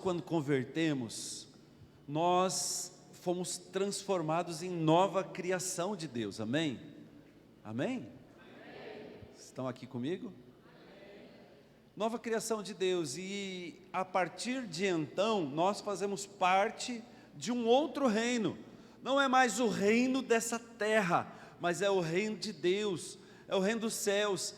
Quando convertemos, nós fomos transformados em nova criação de Deus, amém? Amém? Estão aqui comigo? Nova criação de Deus, e a partir de então, nós fazemos parte de um outro reino. Não é mais o reino dessa terra, mas é o reino de Deus, é o reino dos céus.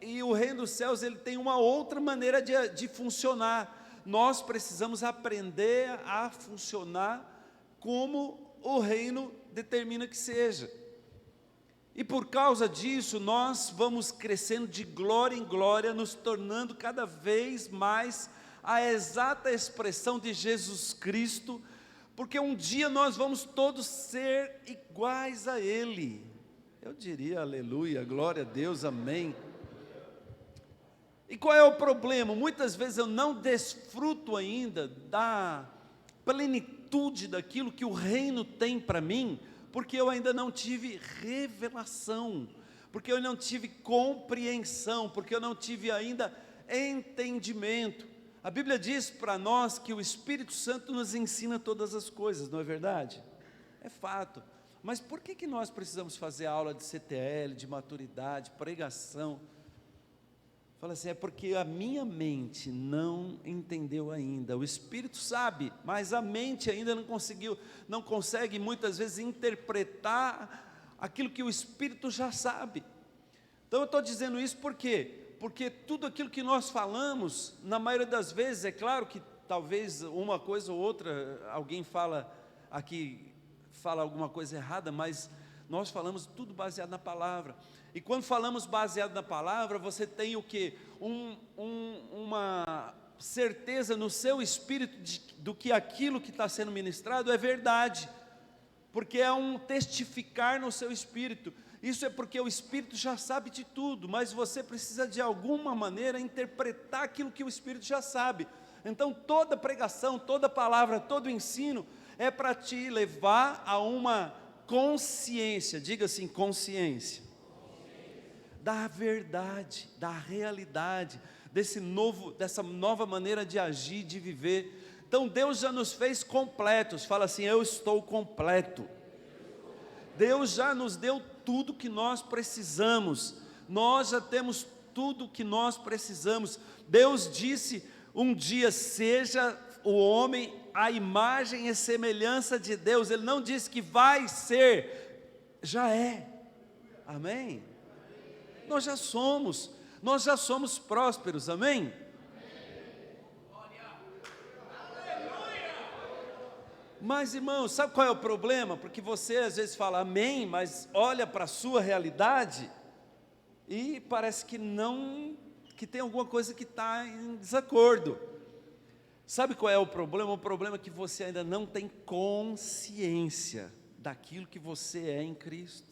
E o reino dos céus, ele tem uma outra maneira de funcionar. Nós precisamos aprender a funcionar como o reino determina que seja. E por causa disso, nós vamos crescendo de glória em glória, nos tornando cada vez mais a exata expressão de Jesus Cristo, porque um dia nós vamos todos ser iguais a Ele. Eu diria aleluia, glória a Deus, amém. E qual é o problema? Muitas vezes eu não desfruto ainda da plenitude daquilo que o reino tem para mim, porque eu ainda não tive revelação, porque eu não tive compreensão, porque eu não tive ainda entendimento. A Bíblia diz para nós que o Espírito Santo nos ensina todas as coisas, não é verdade? É fato. Mas por que nós precisamos fazer aula de CTL, de maturidade, pregação? Fala assim, é porque a minha mente não entendeu ainda. O Espírito sabe, mas a mente ainda não consegue muitas vezes interpretar aquilo que o Espírito já sabe. Então eu estou dizendo isso por quê? Porque tudo aquilo que nós falamos, na maioria das vezes, é claro que talvez uma coisa ou outra, alguém fala alguma coisa errada, mas nós falamos tudo baseado na palavra. E quando falamos baseado na palavra, você tem o quê? Uma certeza no seu espírito do que aquilo que está sendo ministrado é verdade, porque é um testificar no seu espírito. Isso é porque o Espírito já sabe de tudo, mas você precisa de alguma maneira interpretar aquilo que o Espírito já sabe. Então toda pregação, toda palavra, todo ensino é para te levar a uma consciência, diga assim, consciência, da verdade, da realidade, dessa nova maneira de agir, de viver. Então Deus já nos fez completos, fala assim, eu estou completo. Deus já nos deu tudo que nós precisamos, nós já temos tudo que nós precisamos. Deus disse um dia, seja o homem a imagem e semelhança de Deus. Ele não disse que vai ser, já é, amém? Nós já somos prósperos, amém? Mas irmãos, sabe qual é o problema? Porque você às vezes fala amém, mas olha para a sua realidade e parece que tem alguma coisa que está em desacordo. Sabe qual é o problema? O problema é que você ainda não tem consciência daquilo que você é em Cristo.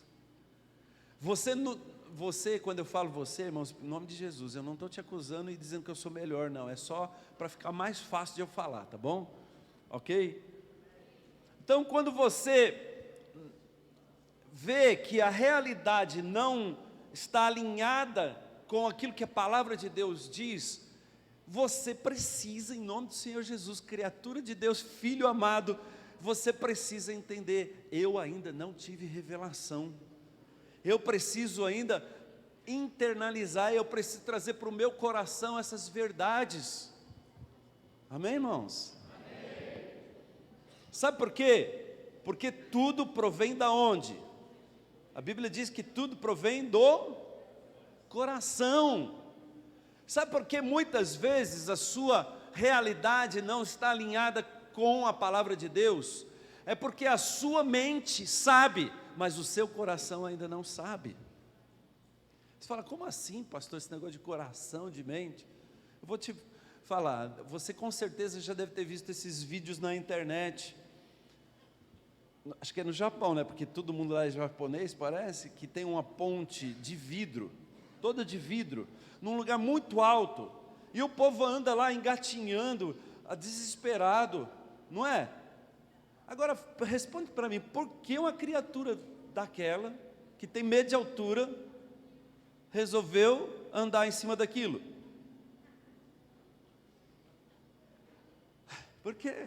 Você, quando eu falo você, irmãos, em nome de Jesus, eu não estou te acusando e dizendo que eu sou melhor, não, é só para ficar mais fácil de eu falar, tá bom? Ok? Então, quando você vê que a realidade não está alinhada com aquilo que a palavra de Deus diz, você precisa, em nome do Senhor Jesus, criatura de Deus, filho amado, você precisa entender, eu ainda não tive revelação, eu preciso ainda internalizar, eu preciso trazer para o meu coração essas verdades, amém, irmãos? Sabe por quê? Porque tudo provém da onde? A Bíblia diz que tudo provém do coração. Sabe por que muitas vezes a sua realidade não está alinhada com a palavra de Deus? É porque a sua mente sabe, mas o seu coração ainda não sabe. Você fala, como assim, pastor, esse negócio de coração, de mente? Eu vou te falar, você com certeza já deve ter visto esses vídeos na internet. Acho que é no Japão, né? Porque todo mundo lá é japonês, parece, que tem uma ponte de vidro, toda de vidro, num lugar muito alto, e o povo anda lá engatinhando, desesperado, não é? Agora, responde para mim, por que uma criatura daquela, que tem medo de altura, resolveu andar em cima daquilo? Por quê?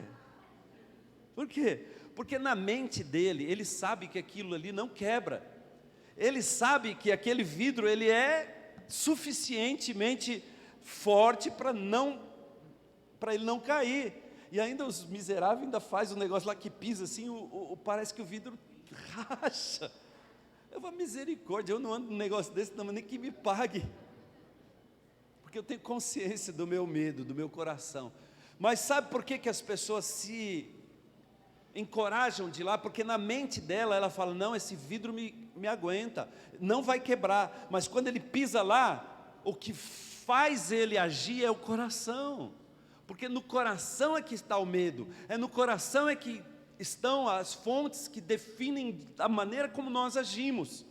Por quê? Porque na mente dele, ele sabe que aquilo ali não quebra. Ele sabe que aquele vidro, ele é suficientemente forte para ele não cair. E ainda os miseráveis ainda fazem um negócio lá que pisa assim, parece que o vidro racha. Eu vou, misericórdia, eu não ando num negócio desse, não, mas nem que me pague. Porque eu tenho consciência do meu medo, do meu coração. Mas sabe por que as pessoas se encorajam de ir lá? Porque na mente dela, ela fala, não, esse vidro me aguenta, não vai quebrar. Mas quando ele pisa lá, o que faz ele agir é o coração. Porque no coração é que está o medo, é no coração é que estão as fontes que definem a maneira como nós agimos.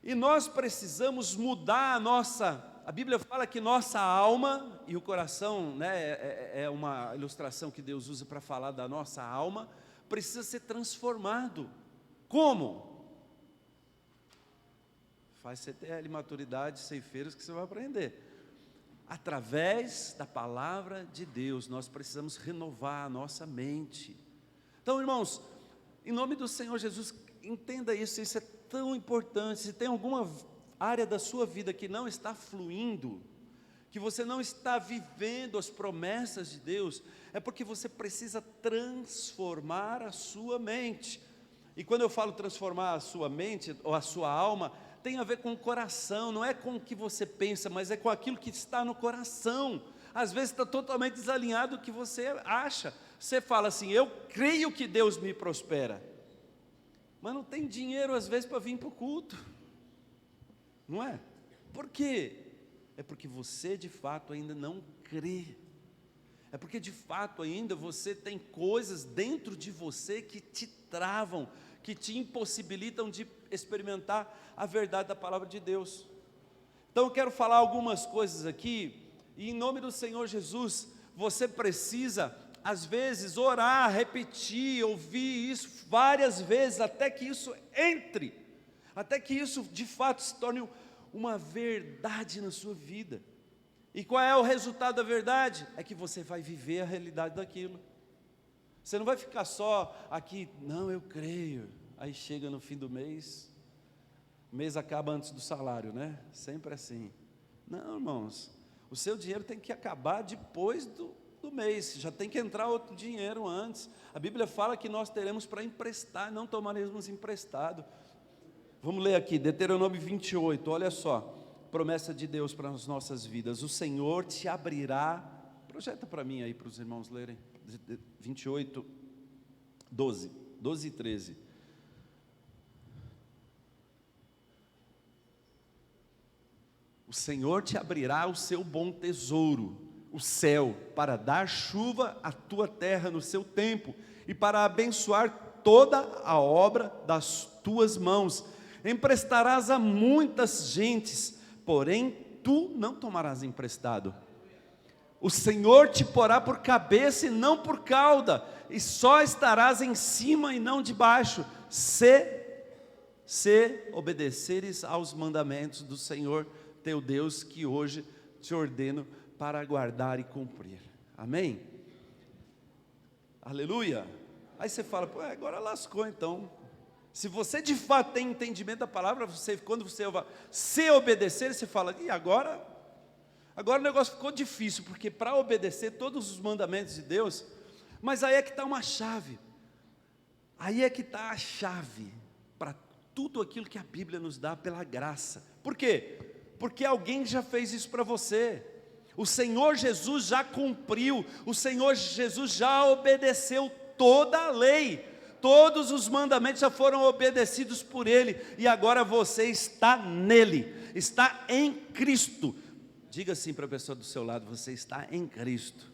E nós precisamos mudar a Bíblia fala que nossa alma, e o coração, né, é uma ilustração que Deus usa para falar da nossa alma, precisa ser transformado. Como? Faz CTL, maturidade, ceifeiros, que você vai aprender. Através da palavra de Deus, nós precisamos renovar a nossa mente. Então, irmãos, em nome do Senhor Jesus, entenda isso é tão importante. Se tem alguma área da sua vida que não está fluindo, que você não está vivendo as promessas de Deus, é porque você precisa transformar a sua mente. E quando eu falo transformar a sua mente, ou a sua alma, tem a ver com o coração, não é com o que você pensa, mas é com aquilo que está no coração. Às vezes está totalmente desalinhado do que você acha. Você fala assim, eu creio que Deus me prospera, mas não tem dinheiro às vezes para vir para o culto, não é? Por quê? É porque você de fato ainda não crê, é porque de fato ainda você tem coisas dentro de você que te travam, que te impossibilitam de experimentar a verdade da palavra de Deus. Então eu quero falar algumas coisas aqui, e em nome do Senhor Jesus, você precisa às vezes orar, repetir, ouvir isso várias vezes, até que isso entre, até que isso de fato se torne uma verdade na sua vida. E qual é o resultado da verdade? É que você vai viver a realidade daquilo. Você não vai ficar só aqui, não, eu creio, aí chega no fim do mês, o mês acaba antes do salário, né? Sempre assim. Não, irmãos, o seu dinheiro tem que acabar depois do mês, já tem que entrar outro dinheiro antes. A Bíblia fala que nós teremos para emprestar, não tomaremos emprestado. Vamos ler aqui, Deuteronômio 28, olha só, promessa de Deus para as nossas vidas. O Senhor te abrirá, projeta para mim aí, para os irmãos lerem, 28, 12 e 13. O Senhor te abrirá o seu bom tesouro, o céu, para dar chuva à tua terra no seu tempo, e para abençoar toda a obra das tuas mãos. Emprestarás a muitas gentes, porém tu não tomarás emprestado. O Senhor te porá por cabeça e não por cauda, e só estarás em cima e não debaixo, se obedeceres aos mandamentos do Senhor teu Deus, que hoje te ordeno para guardar e cumprir. Amém? Aleluia. Aí você fala, pô, agora lascou então. Se você de fato tem entendimento da palavra, quando você se obedecer, você fala, e agora o negócio ficou difícil, porque para obedecer todos os mandamentos de Deus, mas aí é que está uma chave, aí é que está a chave para tudo aquilo que a Bíblia nos dá pela graça. Por quê? Porque alguém já fez isso para você. O Senhor Jesus já cumpriu, o Senhor Jesus já obedeceu toda a lei, todos os mandamentos já foram obedecidos por Ele, e agora você está nele, está em Cristo. Diga assim para a pessoa do seu lado, você está em Cristo.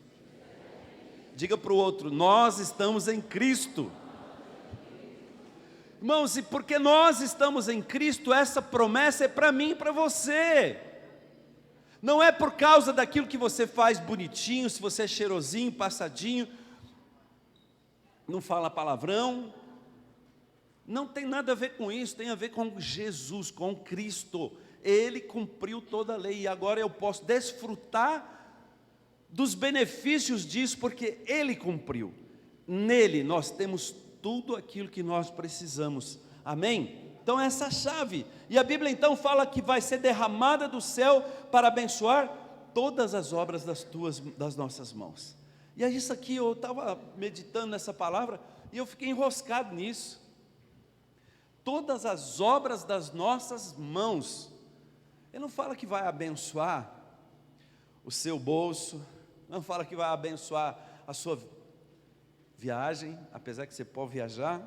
Diga para o outro, nós estamos em Cristo. Irmãos, e porque nós estamos em Cristo, essa promessa é para mim e para você. Não é por causa daquilo que você faz bonitinho, se você é cheirosinho, passadinho, não fala palavrão, não tem nada a ver com isso, tem a ver com Jesus, com Cristo. Ele cumpriu toda a lei, e agora eu posso desfrutar dos benefícios disso, porque Ele cumpriu. Nele nós temos tudo aquilo que nós precisamos, amém? Então essa é a chave, e a Bíblia então fala que vai ser derramada do céu para abençoar todas as obras das nossas mãos. E é isso aqui, eu estava meditando nessa palavra, e eu fiquei enroscado nisso. Todas as obras das nossas mãos. Ele não fala que vai abençoar o seu bolso, não fala que vai abençoar a sua viagem, apesar que você pode viajar,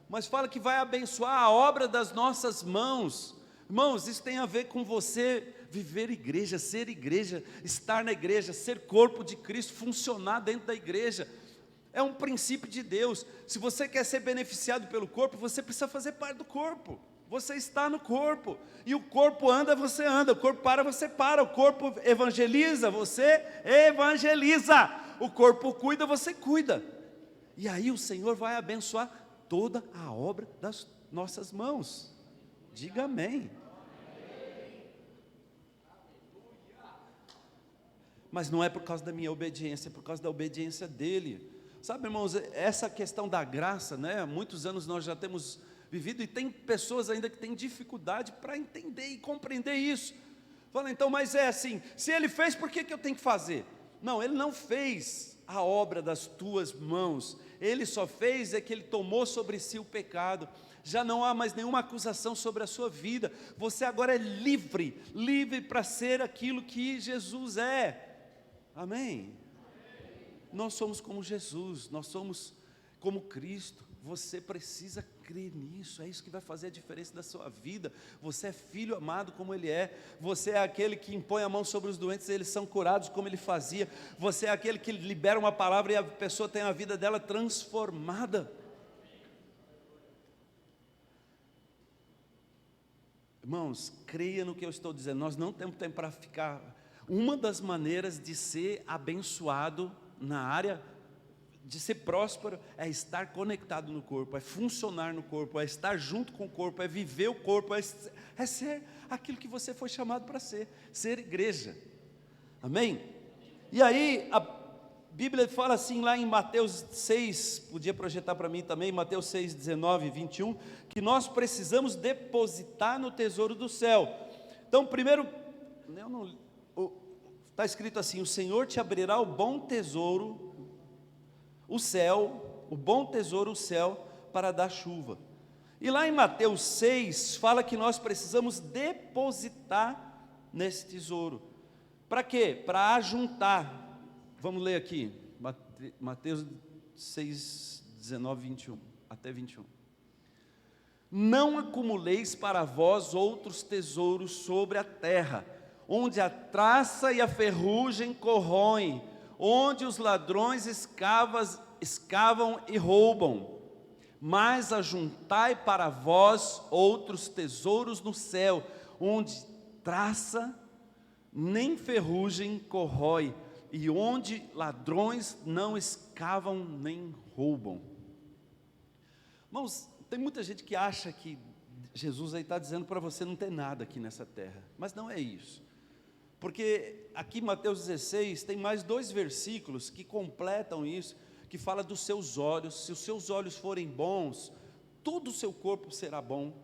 mas fala que vai abençoar a obra das nossas mãos. Irmãos, isso tem a ver com você viver igreja, ser igreja, estar na igreja, ser corpo de Cristo, funcionar dentro da igreja. É um princípio de Deus. Se você quer ser beneficiado pelo corpo, você precisa fazer parte do corpo. Você está no corpo, e o corpo anda, você anda, o corpo para, você para, o corpo evangeliza, você evangeliza, o corpo cuida, você cuida. E aí o Senhor vai abençoar toda a obra das nossas mãos. Diga amém. Mas não é por causa da minha obediência, é por causa da obediência dele. Sabe, irmãos, essa questão da graça, né? Muitos anos nós já temos vivido, e tem pessoas ainda que têm dificuldade para entender e compreender isso. Fala, então, mas é assim, se ele fez, por que eu tenho que fazer? Não, ele não fez a obra das tuas mãos, ele só fez é que ele tomou sobre si o pecado. Já não há mais nenhuma acusação sobre a sua vida, você agora é livre, livre para ser aquilo que Jesus é, amém? Nós somos como Jesus, nós somos como Cristo. Você precisa crer nisso, é isso que vai fazer a diferença da sua vida. Você é filho amado como Ele é, você é aquele que impõe a mão sobre os doentes e eles são curados como Ele fazia, você é aquele que libera uma palavra e a pessoa tem a vida dela transformada. Irmãos, creia no que eu estou dizendo, nós não temos tempo para ficar. Uma das maneiras de ser abençoado na área de ser próspero é estar conectado no corpo, é funcionar no corpo, é estar junto com o corpo, é viver o corpo, é ser aquilo que você foi chamado para ser igreja, amém? E aí a Bíblia fala assim lá em Mateus 6, podia projetar para mim também, Mateus 6, 19 e 21, que nós precisamos depositar no tesouro do céu. Então primeiro, está escrito assim, o Senhor te abrirá o bom tesouro, o céu, o bom tesouro, o céu, para dar chuva. E lá em Mateus 6, fala que nós precisamos depositar nesse tesouro. Para quê? Para ajuntar. Vamos ler aqui, Mateus 6, 19, 21, até 21. Não acumuleis para vós outros tesouros sobre a terra, onde a traça e a ferrugem corroem, onde os ladrões escavam e roubam, mas ajuntai para vós outros tesouros no céu, onde traça nem ferrugem corrói, e onde ladrões não escavam nem roubam. Irmãos, tem muita gente que acha que Jesus aí está dizendo para você não ter nada aqui nessa terra, mas não é isso. Porque aqui em Mateus 16 tem mais 2 versículos que completam isso, que fala dos seus olhos. Se os seus olhos forem bons, todo o seu corpo será bom.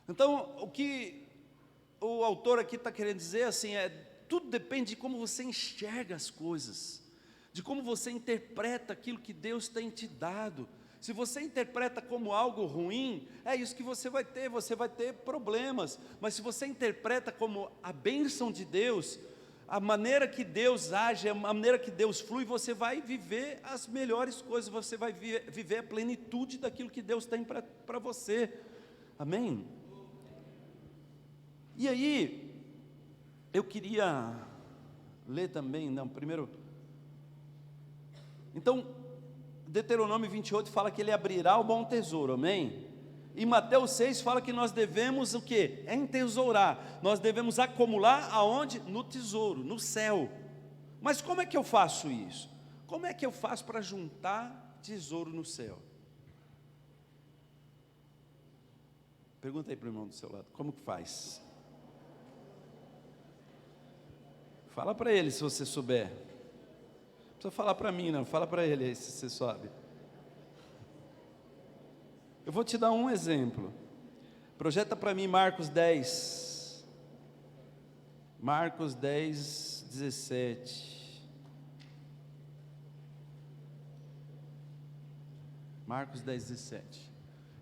Então o que o autor aqui está querendo dizer assim, tudo depende de como você enxerga as coisas, de como você interpreta aquilo que Deus tem te dado. Se você interpreta como algo ruim, é isso que você vai ter problemas. Mas se você interpreta como a bênção de Deus, a maneira que Deus age, a maneira que Deus flui, você vai viver as melhores coisas, você vai viver a plenitude daquilo que Deus tem para você, amém? E aí, eu queria ler também, primeiro, então, Deuteronômio 28 fala que ele abrirá o bom tesouro, amém? E Mateus 6 fala que nós devemos o quê? Entesourar, nós devemos acumular aonde? No tesouro, no céu. Mas como é que eu faço isso? Como é que eu faço para juntar tesouro no céu? Pergunta aí para o irmão do seu lado, como que faz? Fala para ele se você souber. Não precisa falar para mim, não. Fala para ele aí se você sabe. Eu vou te dar um exemplo. Projeta para mim Marcos 10. Marcos 10, 17. Marcos 10, 17.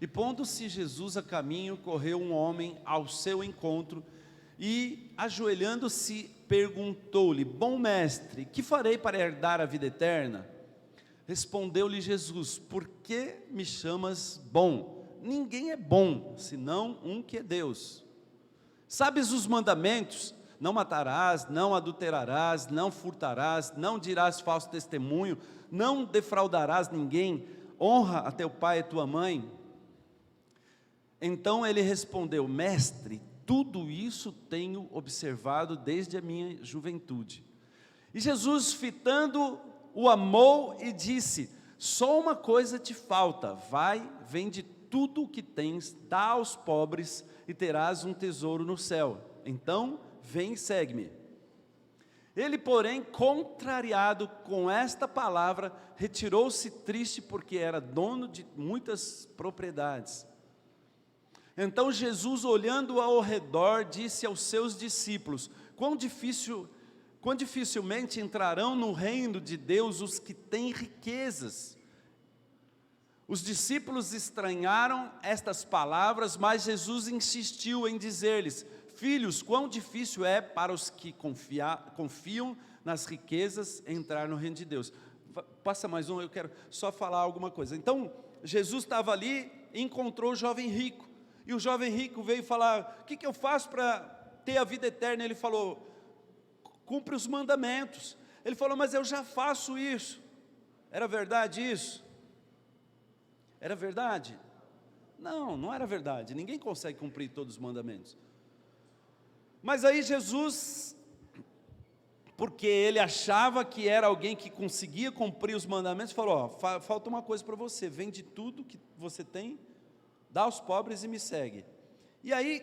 E pondo-se Jesus a caminho, correu um homem ao seu encontro e, ajoelhando-se, perguntou-lhe: Bom mestre, que farei para herdar a vida eterna? Respondeu-lhe Jesus: Por que me chamas bom? Ninguém é bom, senão um que é Deus. Sabes os mandamentos? Não matarás, não adulterarás, não furtarás, não dirás falso testemunho, não defraudarás ninguém, honra a teu pai e tua mãe. Então ele respondeu: Mestre, tudo isso tenho observado desde a minha juventude. E Jesus, fitando, o amou e disse: Só uma coisa te falta, vai, vende tudo o que tens, dá aos pobres e terás um tesouro no céu. Então, vem e segue-me. Ele, porém, contrariado com esta palavra, retirou-se triste, porque era dono de muitas propriedades. Então Jesus, olhando ao redor, disse aos seus discípulos: Quão dificilmente entrarão no reino de Deus os que têm riquezas. Os discípulos estranharam estas palavras, mas Jesus insistiu em dizer-lhes: Filhos, quão difícil é para os que confiam nas riquezas entrar no reino de Deus. Passa mais um, eu quero só falar alguma coisa. Então, Jesus estava ali e encontrou o jovem rico. E o jovem rico veio falar: o que eu faço para ter a vida eterna? Ele falou: cumpre os mandamentos. Ele falou: mas eu já faço isso. Era verdade isso? Era verdade? Não, não era verdade. Ninguém consegue cumprir todos os mandamentos. Mas aí Jesus, porque ele achava que era alguém que conseguia cumprir os mandamentos, falou: ó, falta uma coisa para você, vende tudo que você tem, dá aos pobres e me segue. E aí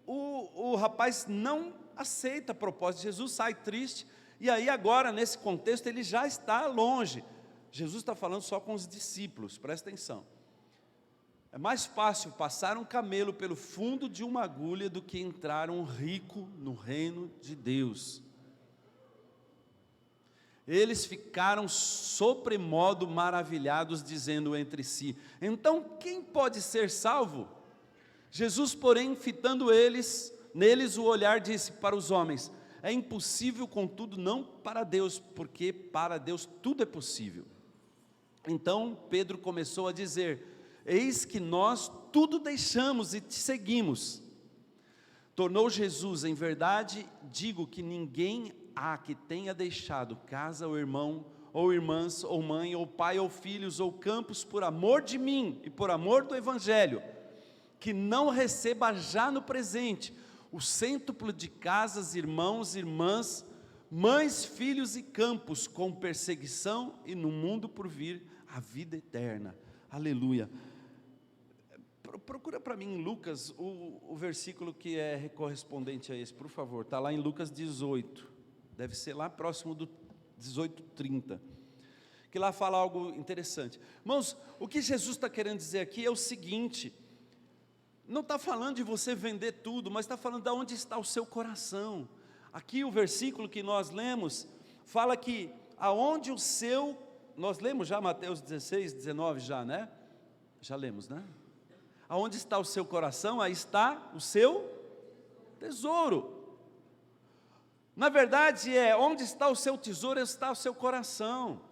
o rapaz não aceita a proposta de Jesus, sai triste. E aí agora, nesse contexto, ele já está longe. Jesus está falando só com os discípulos, presta atenção. É mais fácil passar um camelo pelo fundo de uma agulha do que entrar um rico no reino de Deus. Eles ficaram sobremodo maravilhados, dizendo entre si: então quem pode ser salvo? Jesus, porém, fitando neles o olhar, disse para os homens: é impossível, contudo, não para Deus, porque para Deus tudo é possível. Então Pedro começou a dizer: eis que nós tudo deixamos e te seguimos. Tornou Jesus: em verdade digo que ninguém há que tenha deixado casa ou irmão, ou irmãs, ou mãe, ou pai, ou filhos, ou campos, por amor de mim e por amor do Evangelho, que não receba já no presente o cêntuplo de casas, irmãos, irmãs, mães, filhos e campos, com perseguição, e no mundo por vir a vida eterna. Aleluia. Procura para mim em Lucas o versículo que é correspondente a esse, por favor. Está lá em Lucas 18, deve ser lá próximo do 18:30, que lá fala algo interessante. Irmãos, o que Jesus está querendo dizer aqui é o seguinte: não está falando de você vender tudo, mas está falando de onde está o seu coração. Aqui o versículo que nós lemos, fala que aonde o seu, nós lemos já Mateus 16, 19 já, né? Já lemos, né? Aonde está o seu coração, aí está o seu tesouro. Na verdade onde está o seu tesouro, está o seu coração.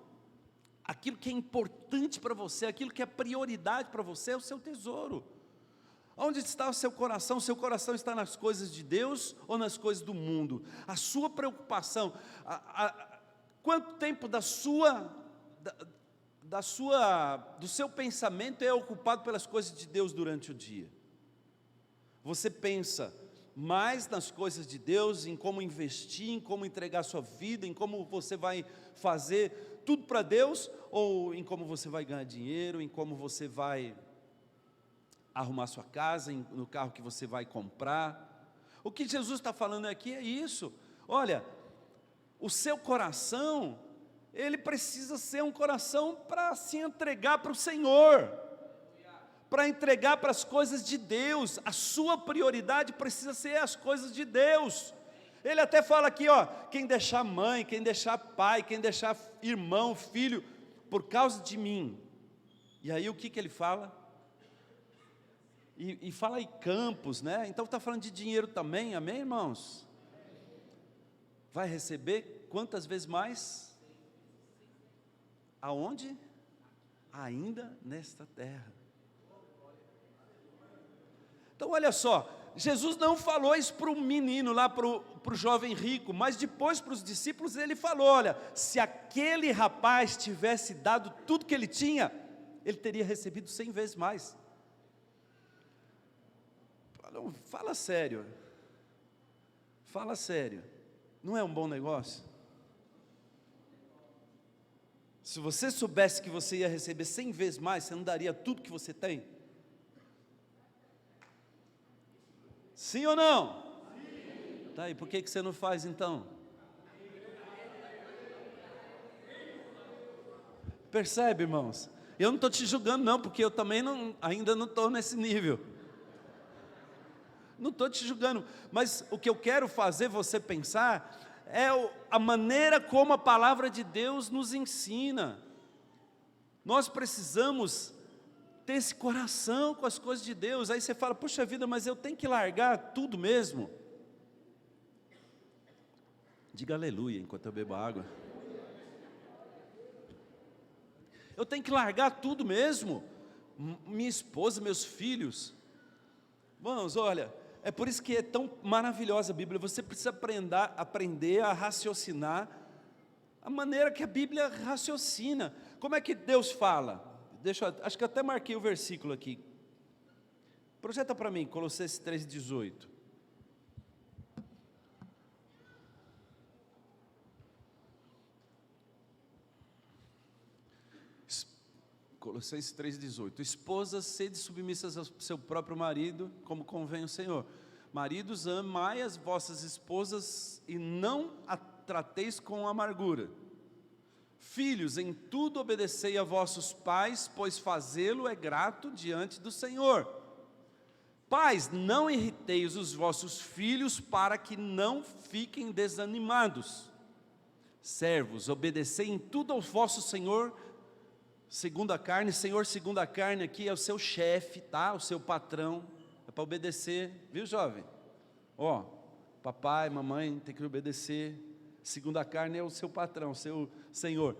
Aquilo que é importante para você, aquilo que é prioridade para você é o seu tesouro. Onde está o seu coração? O seu coração está nas coisas de Deus ou nas coisas do mundo? A sua preocupação, quanto tempo do seu pensamento é ocupado pelas coisas de Deus durante o dia? Você pensa mais nas coisas de Deus, em como investir, em como entregar sua vida, em como você vai fazer tudo para Deus, ou em como você vai ganhar dinheiro, em como você vai arrumar sua casa, no carro que você vai comprar? O que Jesus está falando aqui é isso. Olha, o seu coração, ele precisa ser um coração para se entregar para o Senhor, para entregar para as coisas de Deus. A sua prioridade precisa ser as coisas de Deus. Ele até fala aqui, ó, quem deixar mãe, quem deixar pai, quem deixar irmão, filho, por causa de mim. E aí o que ele fala? E fala aí campos, né? Então está falando de dinheiro também, amém, irmãos? Vai receber quantas vezes mais? Aonde? Ainda nesta terra. Então olha só, Jesus não falou isso para o menino lá, para o jovem rico, mas depois para os discípulos ele falou, olha, se aquele rapaz tivesse dado tudo que ele tinha, ele teria recebido 100 vezes mais. Fala sério, não é um bom negócio? Se você soubesse que você ia receber 100 vezes mais, você não daria tudo que você tem? Sim ou não? Sim. Tá aí, por que você não faz então? Percebe, irmãos? Eu não estou te julgando não, porque eu também ainda não estou nesse nível. Não estou te julgando, mas o que eu quero fazer você pensar é a maneira como a palavra de Deus nos ensina. Nós precisamos ter esse coração com as coisas de Deus. Aí você fala, puxa vida, mas eu tenho que largar tudo mesmo? Diga aleluia enquanto eu bebo água. Eu tenho que largar tudo mesmo? Minha esposa, meus filhos. Irmãos, olha, é por isso que é tão maravilhosa a Bíblia. Você precisa aprender a raciocinar a maneira que a Bíblia raciocina. Como é que Deus fala? Acho que eu até marquei o versículo aqui. Projeta para mim, Colossenses 3,18. Colossenses 3,18. Esposas, sede submissas ao seu próprio marido, como convém o Senhor. Maridos, amai as vossas esposas e não a trateis com amargura. Filhos, em tudo obedecei a vossos pais, pois fazê-lo é grato diante do Senhor. Pais, não irriteis os vossos filhos para que não fiquem desanimados. Servos, obedecei em tudo ao vosso Senhor, segundo a carne. Senhor segundo a carne aqui é o seu chefe, tá? O seu patrão, é para obedecer, viu jovem? Ó, papai, mamãe tem que obedecer. Segundo a carne é o seu patrão, o seu Senhor.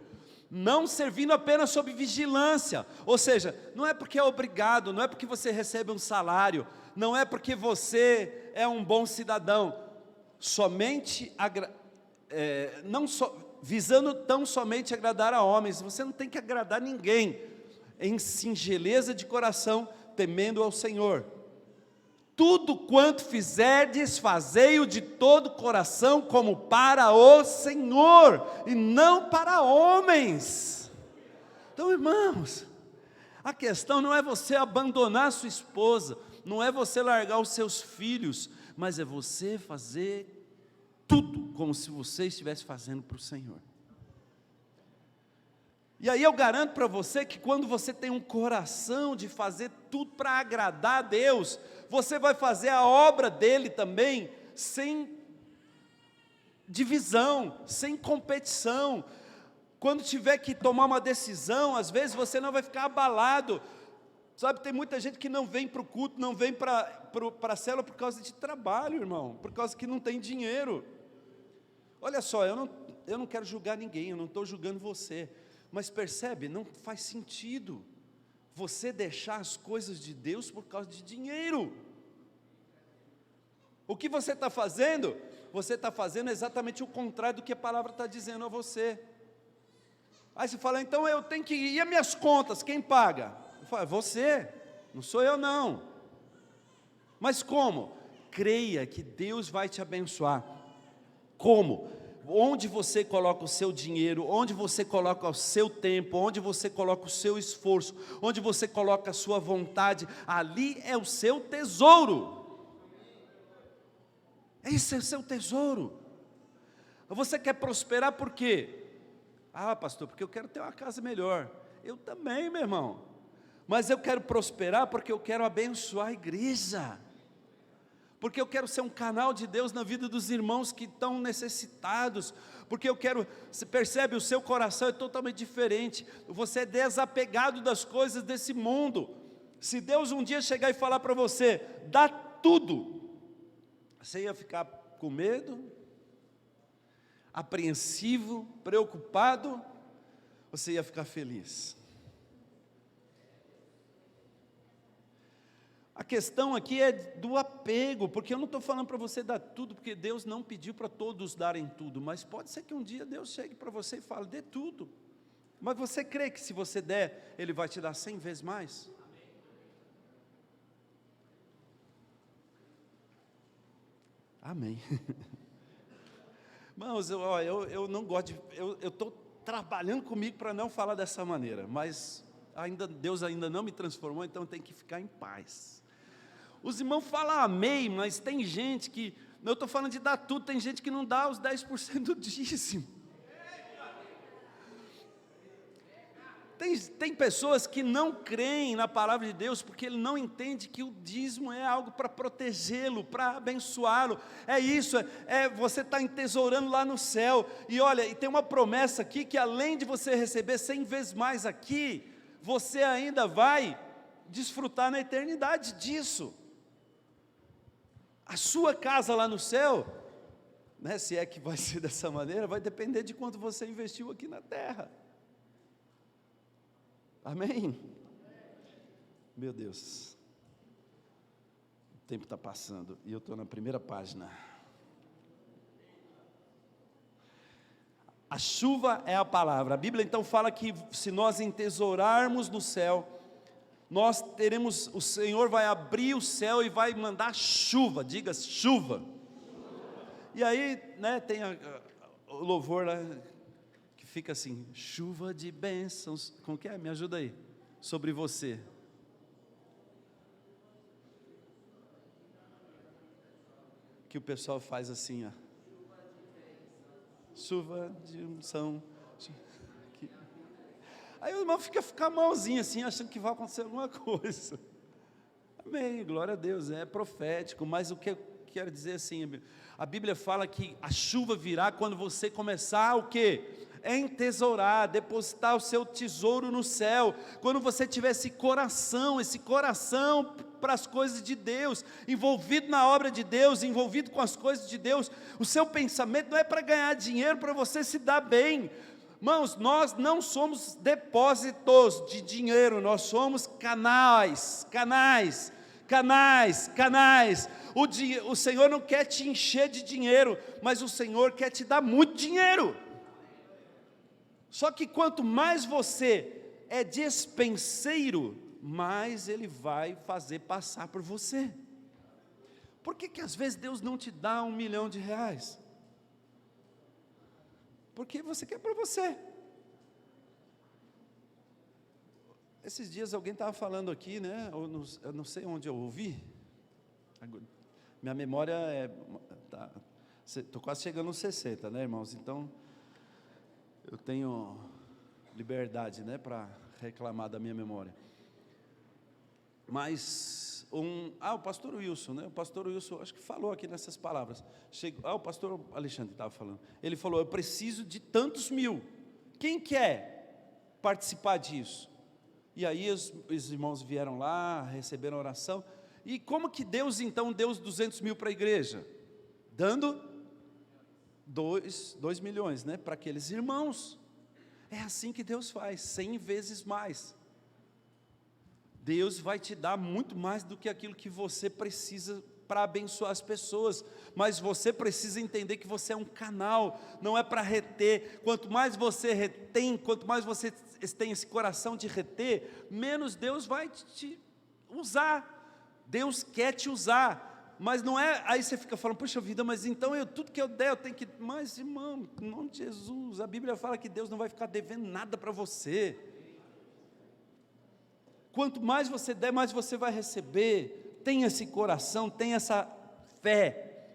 Não servindo apenas sob vigilância, ou seja, não é porque é obrigado, não é porque você recebe um salário, não é porque você é um bom cidadão, somente, visando tão somente agradar a homens. Você não tem que agradar ninguém, em singeleza de coração, temendo ao Senhor. Tudo quanto fizerdes, fazei-o de todo o coração, como para o Senhor, e não para homens. Então, irmãos, a questão não é você abandonar a sua esposa, não é você largar os seus filhos, mas é você fazer tudo como se você estivesse fazendo para o Senhor. E aí eu garanto para você que quando você tem um coração de fazer tudo para agradar a Deus, você vai fazer a obra dele também sem divisão, sem competição. Quando tiver que tomar uma decisão, às vezes você não vai ficar abalado. Sabe, tem muita gente que não vem para o culto, não vem para a célula por causa de trabalho, irmão, por causa que não tem dinheiro. Olha só, eu não quero julgar ninguém, eu não estou julgando você. Mas percebe, não faz sentido você deixar as coisas de Deus por causa de dinheiro. O que você está fazendo? Você está fazendo exatamente o contrário do que a palavra está dizendo a você. Aí você fala, então eu tenho que ir, e as minhas contas, quem paga? Eu falo, é você, não sou eu não. Mas como? Creia que Deus vai te abençoar. Como? Onde você coloca o seu dinheiro, onde você coloca o seu tempo, onde você coloca o seu esforço, onde você coloca a sua vontade, ali é o seu tesouro. Esse é o seu tesouro. Você quer prosperar por quê? Ah, pastor, porque eu quero ter uma casa melhor. Eu também, meu irmão. Mas eu quero prosperar porque eu quero abençoar a igreja. Porque eu quero ser um canal de Deus na vida dos irmãos que estão necessitados. Porque eu quero, você percebe, o seu coração é totalmente diferente. Você é desapegado das coisas desse mundo. Se Deus um dia chegar e falar para você, dá tudo, você ia ficar com medo, apreensivo, preocupado, você ia ficar feliz. A questão aqui é do apego, porque eu não estou falando para você dar tudo, porque Deus não pediu para todos darem tudo, mas pode ser que um dia Deus chegue para você e fale, dê tudo, mas você crê que se você der, Ele vai te dar 100 vezes mais? Amém. Irmãos, eu não gosto de, eu estou trabalhando comigo para não falar dessa maneira, mas Deus ainda não me transformou, então tem que ficar em paz. Os irmãos falam amém, mas tem gente que, eu estou falando de dar tudo, tem gente que não dá os 10% do dízimo. Tem pessoas que não creem na palavra de Deus, porque ele não entende que o dízimo é algo para protegê-lo, para abençoá-lo, é isso, você está entesourando lá no céu, e olha, e tem uma promessa aqui, que além de você receber 100 vezes mais aqui, você ainda vai desfrutar na eternidade disso. A sua casa lá no céu, né, se é que vai ser dessa maneira, vai depender de quanto você investiu aqui na terra. Amém? Meu Deus, o tempo está passando e eu estou na primeira página. A chuva é a palavra. A Bíblia então fala que se nós entesourarmos no céu, nós teremos, o Senhor vai abrir o céu e vai mandar chuva, diga chuva. E aí, né, tem o louvor lá, fica assim, chuva de bênçãos, como que é? Me ajuda aí, sobre você. Que o pessoal faz assim, ó. Chuva de unção. Aí o irmão fica com a mãozinha assim, achando que vai acontecer alguma coisa. Amém, glória a Deus, é profético, mas o que eu quero dizer assim, a Bíblia fala que a chuva virá quando você começar o quê? Entesourar, depositar o seu tesouro no céu, quando você tiver esse coração para as coisas de Deus, envolvido na obra de Deus, envolvido com as coisas de Deus, o seu pensamento não é para ganhar dinheiro, para você se dar bem. Irmãos, nós não somos depósitos de dinheiro, nós somos canais. O Senhor não quer te encher de dinheiro, mas o Senhor quer te dar muito dinheiro. Só que quanto mais você é despenseiro, mais Ele vai fazer passar por você. Por que às vezes Deus não te dá R$1 milhão? Porque você quer para você. Esses dias alguém estava falando aqui, né? Eu não sei onde eu ouvi. Minha memória estou quase chegando aos 60, né, irmãos? Então eu tenho liberdade, né, para reclamar da minha memória. Mas o pastor Wilson, né? O pastor Wilson, acho que falou aqui nessas palavras. O pastor Alexandre estava falando. Ele falou: eu preciso de tantos mil. Quem quer participar disso? E aí os irmãos vieram lá, receberam a oração. E como que Deus então deu os 200 mil para a igreja? Dando 2 milhões, né, para aqueles irmãos. É assim que Deus faz, 100 vezes mais. Deus vai te dar muito mais do que aquilo que você precisa para abençoar as pessoas, mas você precisa entender que você é um canal, não é para reter. Quanto mais você retém, quanto mais você tem esse coração de reter, menos Deus vai te usar. Deus quer te usar, mas não é, aí você fica falando, poxa vida, mas então tudo que eu der, eu tenho que, mas irmão, em nome de Jesus, a Bíblia fala que Deus não vai ficar devendo nada para você. Quanto mais você der, mais você vai receber. Tenha esse coração, tenha essa fé,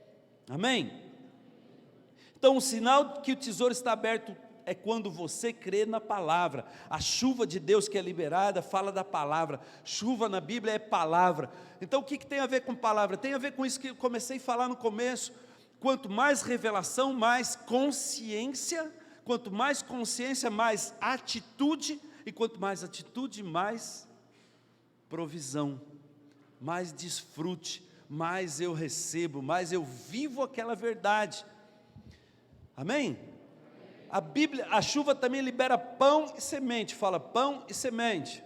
amém? Então o sinal que o tesouro está aberto é quando você crê na palavra. A chuva de Deus que é liberada fala da palavra. Chuva na Bíblia é palavra. Então o que tem a ver com palavra? Tem a ver com isso que eu comecei a falar no começo. Quanto mais revelação, mais consciência. Quanto mais consciência, mais atitude. E quanto mais atitude, mais provisão, mais desfrute, mais eu recebo, mais eu vivo aquela verdade. Amém? A Bíblia, a chuva também libera pão e semente. Fala, pão e semente.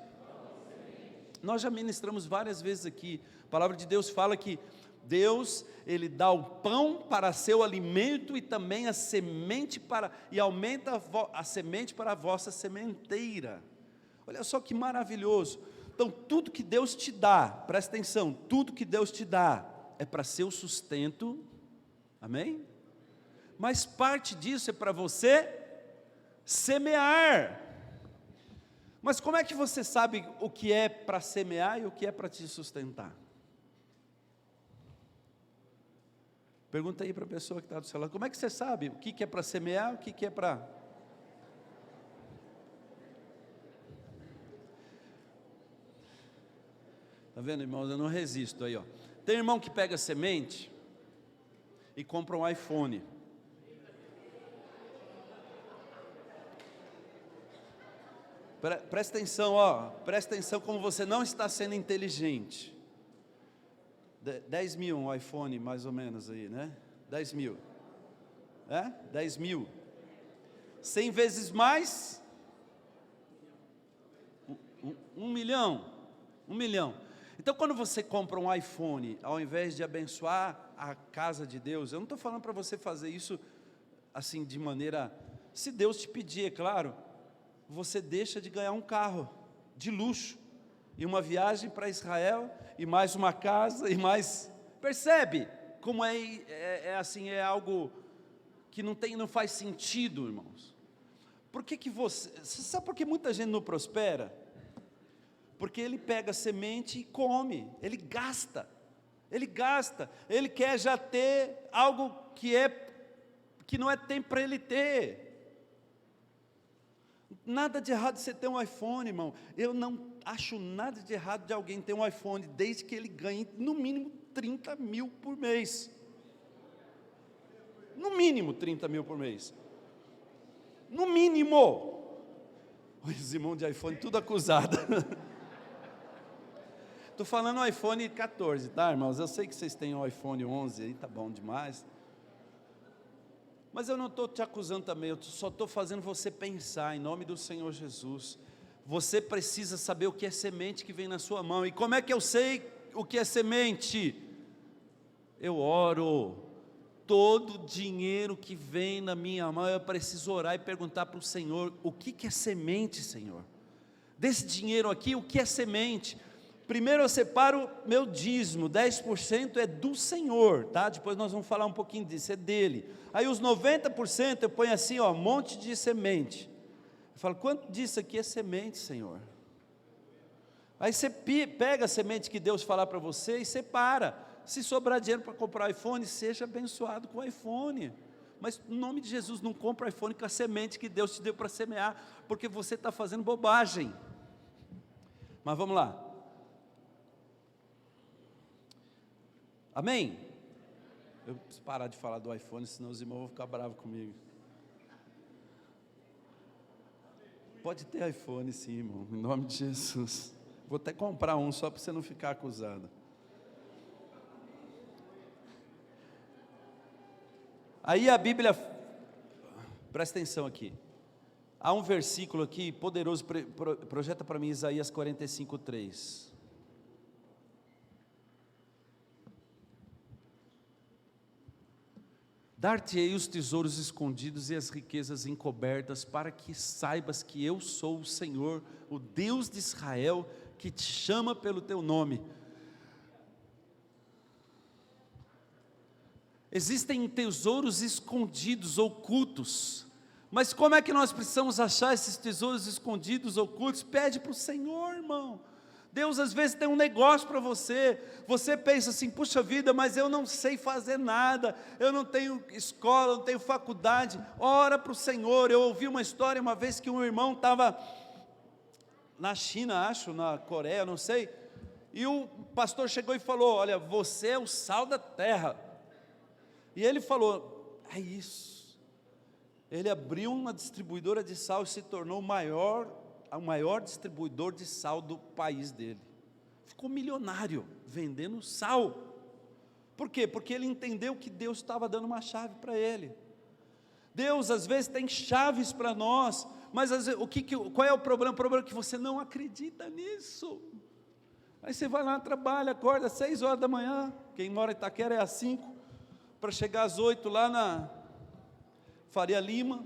Nós já ministramos várias vezes aqui. A palavra de Deus fala que Deus, Ele dá o pão para seu alimento e também a semente e aumenta a semente para a vossa sementeira. Olha só que maravilhoso. Então tudo que Deus te dá, presta atenção, tudo que Deus te dá é para seu sustento, amém? Mas parte disso é para você semear. Mas como é que você sabe o que é para semear e o que é para te sustentar? Pergunta aí para a pessoa que está do seu lado, como é que você sabe o que é para semear, o que é para... Está vendo, irmãos? Eu não resisto aí, ó. Tem irmão que pega semente e compra um iPhone. Presta atenção, ó. Presta atenção como você não está sendo inteligente. 10 mil um iPhone, mais ou menos aí, né? 10 mil. 10 mil. 100 vezes mais? 1 milhão. 1 milhão. Então, quando você compra um iPhone, ao invés de abençoar a casa de Deus, eu não estou falando para você fazer isso assim de maneira... Se Deus te pedir, é claro, você deixa de ganhar um carro de luxo, e uma viagem para Israel, e mais uma casa, e mais... Percebe como assim, é algo que não faz sentido, irmãos? Por que você sabe por que muita gente não prospera? Porque ele pega a semente e come, ele gasta, ele quer já ter algo que não é tempo para ele ter. Nada de errado você ter um iPhone, irmão. Eu não acho nada de errado de alguém ter um iPhone, desde que ele ganhe no mínimo 30 mil por mês. No mínimo 30 mil por mês. No mínimo. Os irmãos de iPhone tudo acusado. Estou falando iPhone 14, tá, irmãos? Eu sei que vocês têm um iPhone 11 aí, tá bom demais. Mas eu não estou te acusando também, eu só estou fazendo você pensar, em nome do Senhor Jesus. Você precisa saber o que é semente que vem na sua mão. E como é que eu sei o que é semente? Eu oro. Todo dinheiro que vem na minha mão, eu preciso orar e perguntar para o Senhor, o que é semente, Senhor? Desse dinheiro aqui, o que é semente? Primeiro eu separo meu dízimo, 10% é do Senhor, tá? Depois nós vamos falar um pouquinho disso, é dele. Aí os 90% eu ponho assim, ó, um monte de semente. Eu falo, quanto disso aqui é semente, Senhor? Aí você pega a semente que Deus falar para você e separa. Se sobrar dinheiro para comprar iPhone, seja abençoado com o iPhone. Mas no nome de Jesus, não compra iPhone com a semente que Deus te deu para semear, porque você está fazendo bobagem. Mas vamos lá. Amém? Eu preciso parar de falar do iPhone, senão os irmãos vão ficar bravos comigo. Pode ter iPhone sim, irmão, em nome de Jesus. Vou até comprar um só para você não ficar acusado. Aí a Bíblia, presta atenção aqui. Há um versículo aqui poderoso, projeta para mim Isaías 45:3. Dar-te-ei os tesouros escondidos e as riquezas encobertas, para que saibas que eu sou o Senhor, o Deus de Israel, que te chama pelo teu nome. Existem tesouros escondidos, ocultos, mas como é que nós precisamos achar esses tesouros escondidos, ocultos? Pede para o Senhor, irmão. Deus às vezes tem um negócio para você, você pensa assim, puxa vida, mas eu não sei fazer nada, eu não tenho escola, não tenho faculdade. Ora para o Senhor. Eu ouvi uma história uma vez que um irmão estava na China, acho, na Coreia, não sei, e o pastor chegou e falou, olha, você é o sal da terra. E ele falou, é isso. Ele abriu uma distribuidora de sal e se tornou o maior distribuidor de sal do país dele. Ficou milionário vendendo sal. Por quê? Porque ele entendeu que Deus estava dando uma chave para ele. Deus às vezes tem chaves para nós, mas às vezes, qual é o problema? O problema é que você não acredita nisso. Aí você vai lá, trabalha, acorda às 6 horas da manhã, quem mora em Itaquera é às 5, para chegar às 8 lá na Faria Lima,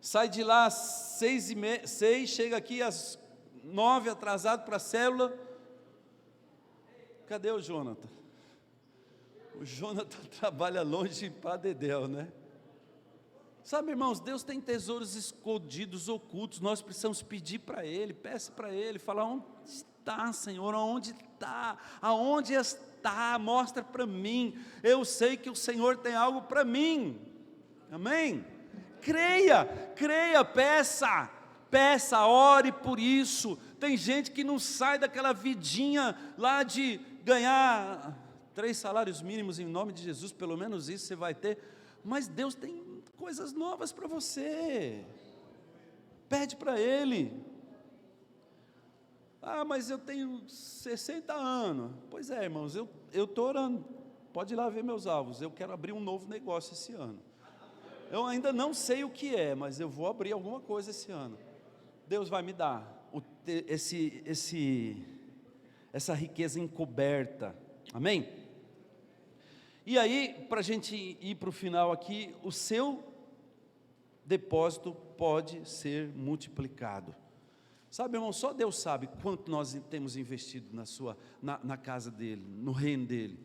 sai de lá às 6, chega aqui às 9, atrasado para a célula. Cadê o Jonathan? O Jonathan trabalha longe para Dedéu, né? Sabe, irmãos, Deus tem tesouros escondidos, ocultos, nós precisamos pedir para Ele, peça para Ele, falar, onde está, Senhor, aonde está, aonde está, mostra para mim, eu sei que o Senhor tem algo para mim, amém? Creia, peça, ore por isso. Tem gente que não sai daquela vidinha lá de ganhar 3 salários mínimos em nome de Jesus, pelo menos isso você vai ter, mas Deus tem coisas novas para você, pede para Ele. Ah, mas eu tenho 60 anos, pois é, irmãos, eu estou orando, pode ir lá ver meus alvos, eu quero abrir um novo negócio esse ano, eu ainda não sei o que é, mas eu vou abrir alguma coisa esse ano, Deus vai me dar essa riqueza encoberta, amém? E aí, para a gente ir para o final aqui, o seu depósito pode ser multiplicado. Sabe, irmão, só Deus sabe quanto nós temos investido na casa dEle, no reino dEle.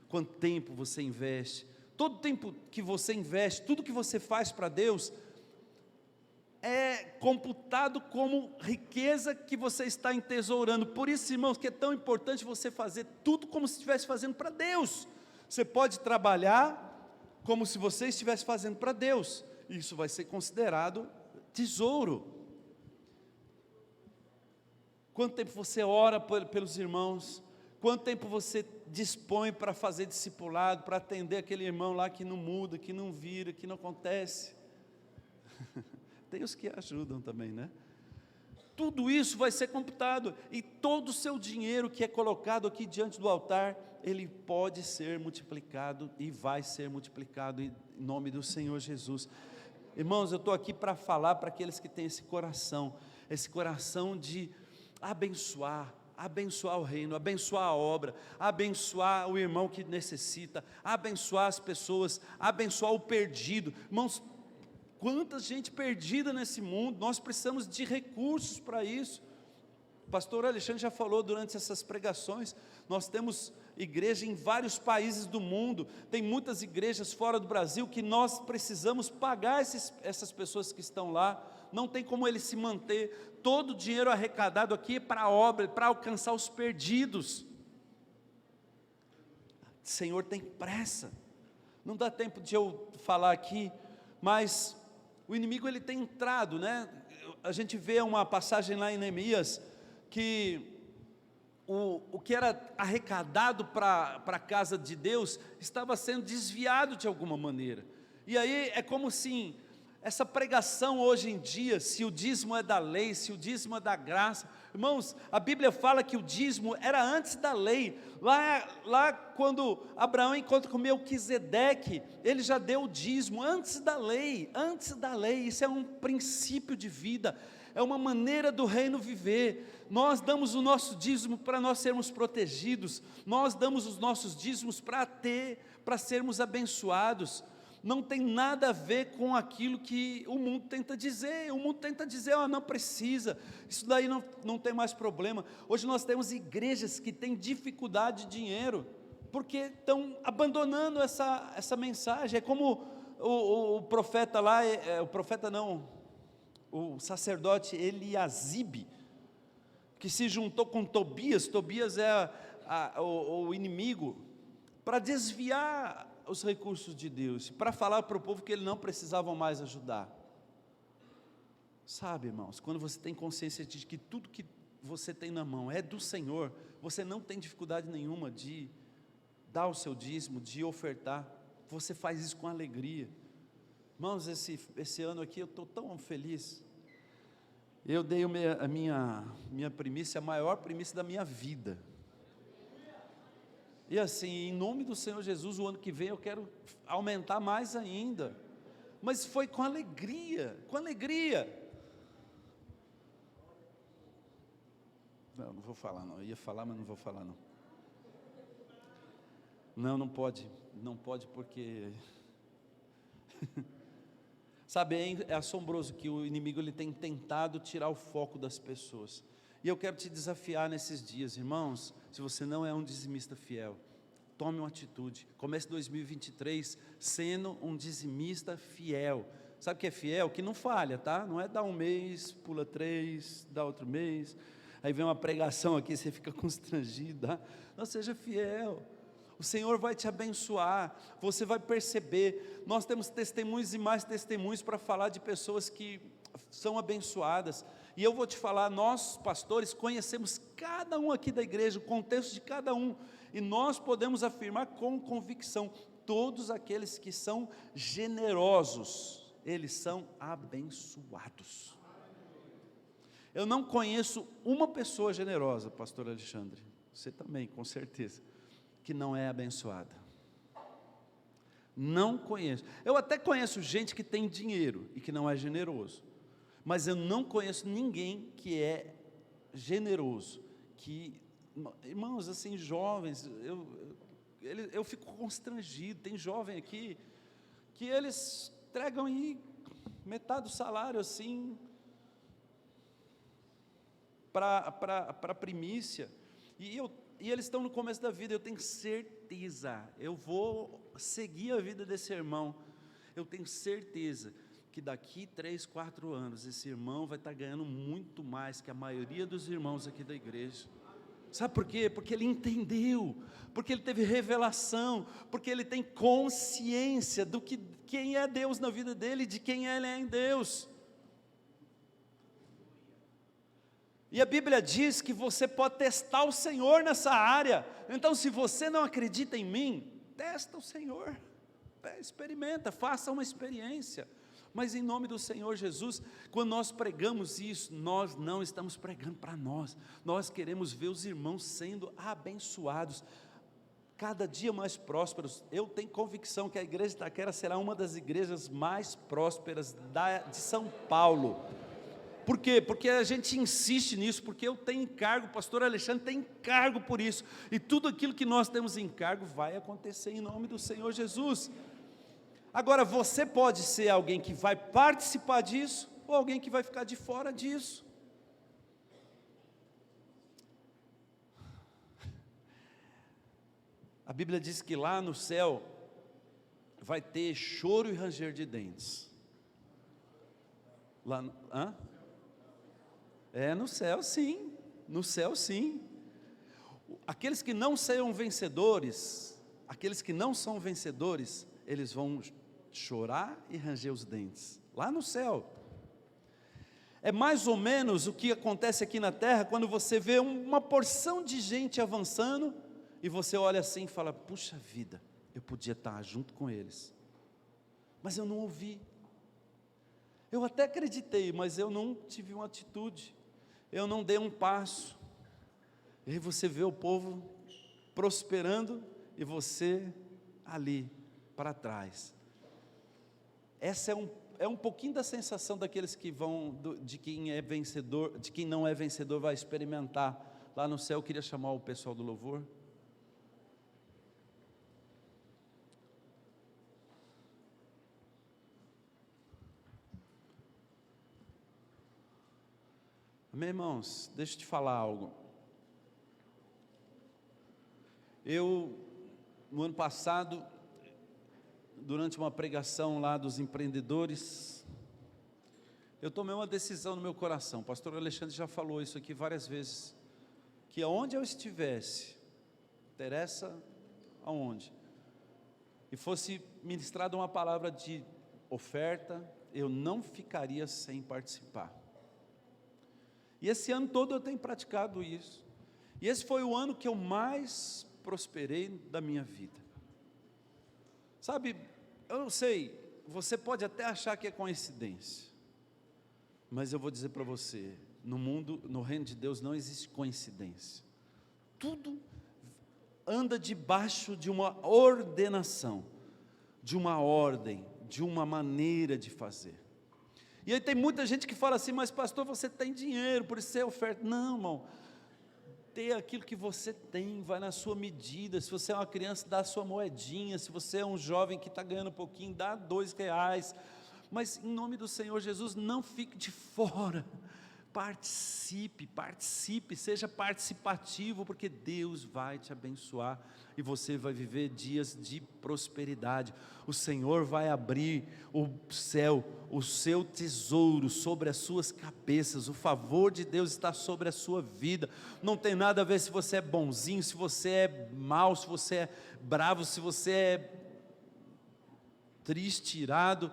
Quanto tempo você investe. Todo tempo que você investe, tudo que você faz para Deus, é computado como riqueza que você está entesourando. Por isso, irmãos, que é tão importante você fazer tudo como se estivesse fazendo para Deus. Você pode trabalhar como se você estivesse fazendo para Deus. Isso vai ser considerado tesouro. Quanto tempo você ora pelos irmãos? Quanto tempo você dispõe para fazer discipulado, para atender aquele irmão lá que não muda, que não vira, que não acontece? Tem os que ajudam também, né? Tudo isso vai ser computado, e todo o seu dinheiro que é colocado aqui diante do altar, ele pode ser multiplicado e vai ser multiplicado em nome do Senhor Jesus. Irmãos, eu estou aqui para falar para aqueles que têm esse coração de abençoar o reino, abençoar a obra, abençoar o irmão que necessita, abençoar as pessoas, abençoar o perdido. Irmãos, quanta gente perdida nesse mundo, nós precisamos de recursos para isso. O pastor Alexandre já falou durante essas pregações, nós temos igreja em vários países do mundo, tem muitas igrejas fora do Brasil que nós precisamos pagar essas pessoas que estão lá, não tem como ele se manter, todo o dinheiro arrecadado aqui é para a obra, para alcançar os perdidos. O Senhor tem pressa, não dá tempo de eu falar aqui, mas o inimigo ele tem entrado, né? A gente vê uma passagem lá em Neemias, que o que era arrecadado para a casa de Deus, estava sendo desviado de alguma maneira, e aí é como se, essa pregação hoje em dia, se o dízimo é da lei, se o dízimo é da graça, irmãos, a Bíblia fala que o dízimo era antes da lei, lá quando Abraão encontra com Melquisedeque, ele já deu o dízimo, antes da lei, isso é um princípio de vida, é uma maneira do reino viver. Nós damos o nosso dízimo para nós sermos protegidos, nós damos os nossos dízimos para sermos abençoados. Não tem nada a ver com aquilo que o mundo tenta dizer. O mundo tenta dizer, não precisa, isso daí não tem mais problema. Hoje nós temos igrejas que têm dificuldade de dinheiro, porque estão abandonando essa mensagem. É como o profeta lá, o sacerdote Eliasibe, que se juntou com Tobias. Tobias é o inimigo, para desviar os recursos de Deus, para falar para o povo que ele não precisavam mais ajudar. Sabe, irmãos, quando você tem consciência de que tudo que você tem na mão é do Senhor, você não tem dificuldade nenhuma de dar o seu dízimo, de ofertar, você faz isso com alegria. Irmãos, esse ano aqui eu estou tão feliz. Eu dei a minha primícia, a maior primícia da minha vida. E assim, em nome do Senhor Jesus, o ano que vem eu quero aumentar mais ainda. Mas foi com alegria, com alegria. Não vou falar não, eu ia falar, mas não vou falar não. Não pode porque... Sabe, é assombroso que o inimigo ele tem tentado tirar o foco das pessoas. E eu quero te desafiar nesses dias, irmãos, se você não é um dizimista fiel, tome uma atitude, comece 2023 sendo um dizimista fiel. Sabe o que é fiel? Que não falha, tá? Não é dar um mês, pula 3, dá outro mês, aí vem uma pregação aqui, você fica constrangido, tá? Não, seja fiel. O Senhor vai te abençoar, você vai perceber. Nós temos testemunhos e mais testemunhos para falar de pessoas que são abençoadas. E eu vou te falar, nós pastores conhecemos cada um aqui da igreja, o contexto de cada um, e nós podemos afirmar com convicção, todos aqueles que são generosos, eles são abençoados. Eu não conheço uma pessoa generosa, pastor Alexandre, você também, com certeza, que não é abençoada. Não conheço. Eu até conheço gente que tem dinheiro e que não é generoso, mas eu não conheço ninguém que é generoso, que, irmãos, assim, jovens, eu fico constrangido. Tem jovem aqui que eles entregam aí metade do salário assim para primícia, e eles estão no começo da vida. Eu tenho certeza, eu vou seguir a vida desse irmão, eu tenho certeza que daqui 3, 4 anos, esse irmão vai estar ganhando muito mais que a maioria dos irmãos aqui da igreja. Sabe por quê? Porque ele entendeu, porque ele teve revelação, porque ele tem consciência do que quem é Deus na vida dele, de quem ele é em Deus. E a Bíblia diz que você pode testar o Senhor nessa área. Então, se você não acredita em mim, testa o Senhor, experimenta, faça uma experiência. Mas em nome do Senhor Jesus, quando nós pregamos isso, nós não estamos pregando para nós queremos ver os irmãos sendo abençoados, cada dia mais prósperos. Eu tenho convicção que a igreja de Itaquera será uma das igrejas mais prósperas de São Paulo. Por quê? Porque a gente insiste nisso, porque eu tenho encargo, o pastor Alexandre tem encargo por isso, e tudo aquilo que nós temos encargo vai acontecer em nome do Senhor Jesus. Agora, você pode ser alguém que vai participar disso, ou alguém que vai ficar de fora disso. A Bíblia diz que lá no céu vai ter choro e ranger de dentes. Lá no, no céu sim, no céu sim. Aqueles que não são vencedores, eles vão chorar e ranger os dentes, lá no céu. É mais ou menos o que acontece aqui na terra, quando você vê uma porção de gente avançando, e você olha assim e fala, puxa vida, eu podia estar junto com eles, mas eu não ouvi, eu até acreditei, mas eu não tive uma atitude, eu não dei um passo. E aí você vê o povo prosperando, e você ali, para trás. Essa é um pouquinho da sensação daqueles que vão, de quem é vencedor, de quem não é vencedor vai experimentar lá no céu. Eu queria chamar o pessoal do louvor. Amém, irmãos? Deixa eu te falar algo. No ano passado, durante uma pregação lá dos empreendedores, eu tomei uma decisão no meu coração, o pastor Alexandre já falou isso aqui várias vezes, que aonde eu estivesse, interessa aonde, e fosse ministrada uma palavra de oferta, eu não ficaria sem participar. E esse ano todo eu tenho praticado isso, e esse foi o ano que eu mais prosperei da minha vida. Sabe, eu não sei, você pode até achar que é coincidência, mas eu vou dizer para você, no mundo, no reino de Deus não existe coincidência, tudo anda debaixo de uma ordenação, de uma ordem, de uma maneira de fazer. E aí tem muita gente que fala assim, mas pastor, você tem dinheiro, por isso você oferta. Não, irmão, dê aquilo que você tem, vai na sua medida. Se você é uma criança, dá a sua moedinha. Se você é um jovem que está ganhando um pouquinho, dá R$2. Mas em nome do Senhor Jesus, não fique de fora, participe, seja participativo, porque Deus vai te abençoar, e você vai viver dias de prosperidade. O Senhor vai abrir o céu, o seu tesouro sobre as suas cabeças, o favor de Deus está sobre a sua vida, não tem nada a ver se você é bonzinho, se você é mau, se você é bravo, se você é triste, irado,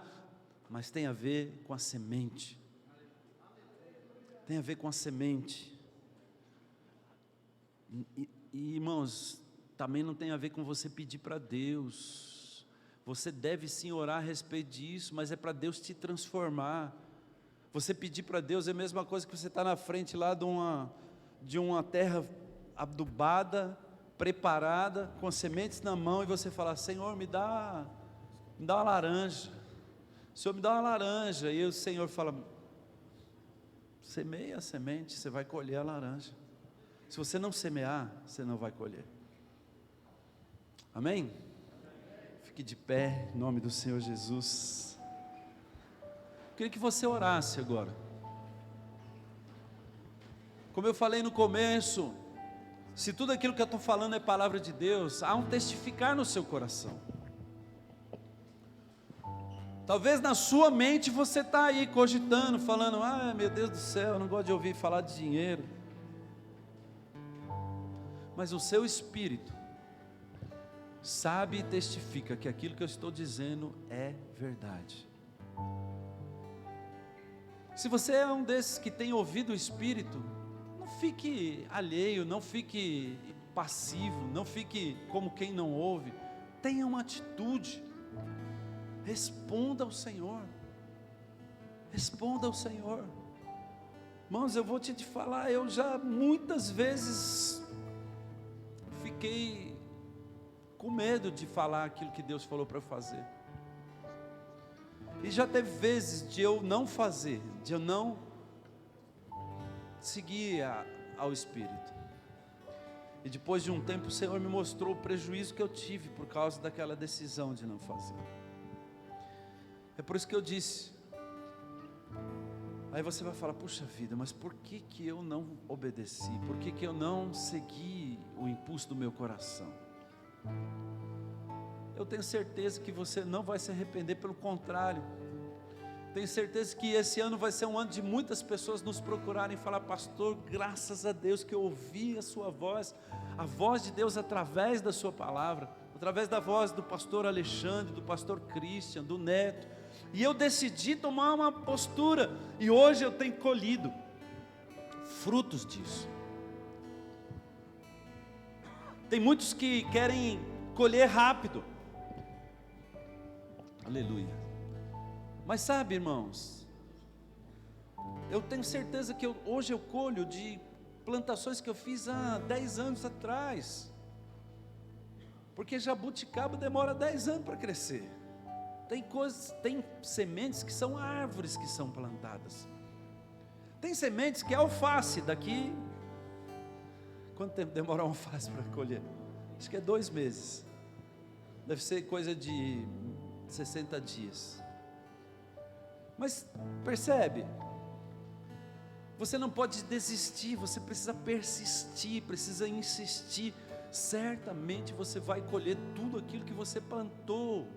mas tem a ver com a semente, tem a ver com a semente, e irmãos, também não tem a ver com você pedir para Deus, você deve sim orar a respeito disso, mas é para Deus te transformar. Você pedir para Deus é a mesma coisa que você está na frente lá de uma terra adubada, preparada, com sementes na mão, e você fala, Senhor, me dá uma laranja, Senhor, me dá uma laranja, e o Senhor fala, semeia a semente, você vai colher a laranja. Se você não semear, você não vai colher. Amém? Fique de pé, em nome do Senhor Jesus. Eu queria que você orasse agora. Como eu falei no começo, se tudo aquilo que eu estou falando é palavra de Deus, há um testificar no seu coração. Talvez na sua mente você está aí cogitando, falando, meu Deus do céu, eu não gosto de ouvir falar de dinheiro. Mas o seu espírito sabe e testifica que aquilo que eu estou dizendo é verdade. Se você é um desses que tem ouvido o Espírito, não fique alheio, não fique passivo, não fique como quem não ouve, tenha uma atitude, responda ao Senhor, responda ao Senhor. Irmãos, eu vou te falar, eu já muitas vezes fiquei com medo de falar aquilo que Deus falou para eu fazer, e já teve vezes de eu não fazer, de eu não seguir ao Espírito, e depois de um tempo o Senhor me mostrou o prejuízo que eu tive por causa daquela decisão de não fazer. É por isso que eu disse, aí você vai falar, puxa vida, mas por que eu não obedeci, por que eu não segui o impulso do meu coração? Eu tenho certeza que você não vai se arrepender, pelo contrário, tenho certeza que esse ano vai ser um ano de muitas pessoas nos procurarem e falar, pastor, graças a Deus que eu ouvi a sua voz, a voz de Deus através da sua palavra, através da voz do pastor Alexandre, do pastor Christian, do Neto, e eu decidi tomar uma postura, e hoje eu tenho colhido frutos disso. Tem muitos que querem colher rápido, aleluia, mas sabe, irmãos, eu tenho certeza que hoje eu colho de plantações que eu fiz há 10 anos atrás, porque jabuticaba demora 10 anos para crescer. Tem sementes que são árvores que são plantadas, tem sementes que é alface, daqui, quanto tempo demora uma alface para colher? Acho que é 2 meses, deve ser coisa de 60 dias, mas percebe, você não pode desistir, você precisa persistir, precisa insistir, certamente você vai colher tudo aquilo que você plantou.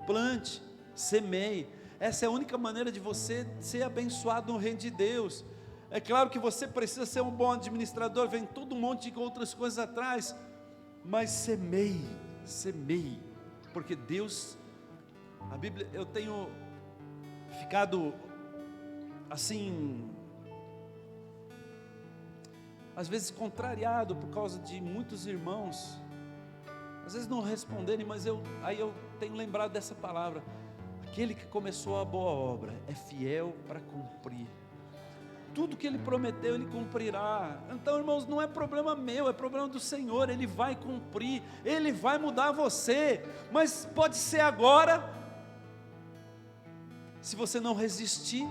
Plante, semeie. Essa é a única maneira de você ser abençoado no reino de Deus. É claro que você precisa ser um bom administrador, vem todo um monte de outras coisas atrás, mas semeie, porque Deus, a Bíblia, eu tenho ficado assim, às vezes contrariado por causa de muitos irmãos, às vezes não responderem, mas aí eu tenho lembrado dessa palavra: aquele que começou a boa obra é fiel para cumprir. Tudo que Ele prometeu, Ele cumprirá. Então, irmãos, não é problema meu, é problema do Senhor. Ele vai cumprir, Ele vai mudar você, mas pode ser agora, se você não resistir,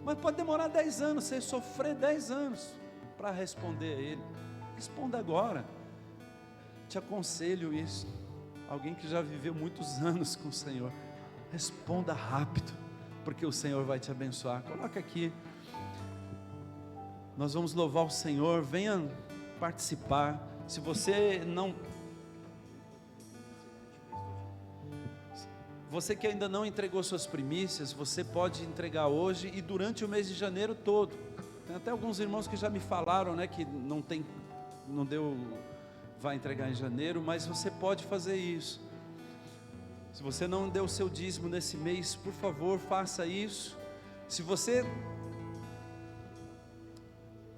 mas pode demorar 10 anos, você sofrer 10 anos para responder a Ele. Responda agora. Te aconselho isso, alguém que já viveu muitos anos com o Senhor, responda rápido, porque o Senhor vai te abençoar. Coloca aqui. Nós vamos louvar o Senhor, venha participar. Se você que ainda não entregou suas primícias, você pode entregar hoje e durante o mês de janeiro todo. Tem até alguns irmãos que já me falaram, né, que não deu, vai entregar em janeiro, mas você pode fazer isso. Se você não deu o seu dízimo nesse mês, por favor, faça isso. Se você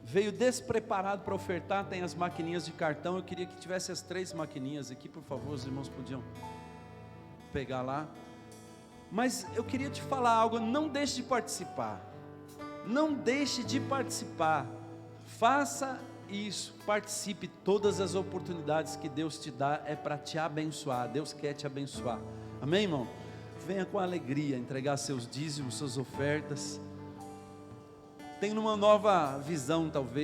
veio despreparado para ofertar, tem as maquininhas de cartão. Eu queria que tivesse as 3 maquininhas aqui, por favor, os irmãos podiam pegar lá. Mas eu queria te falar algo: não deixe de participar, não deixe de participar, faça isso, participe. Todas as oportunidades que Deus te dá é para te abençoar, Deus quer te abençoar, amém, irmão? Venha com alegria entregar seus dízimos, suas ofertas. Tem uma nova visão talvez.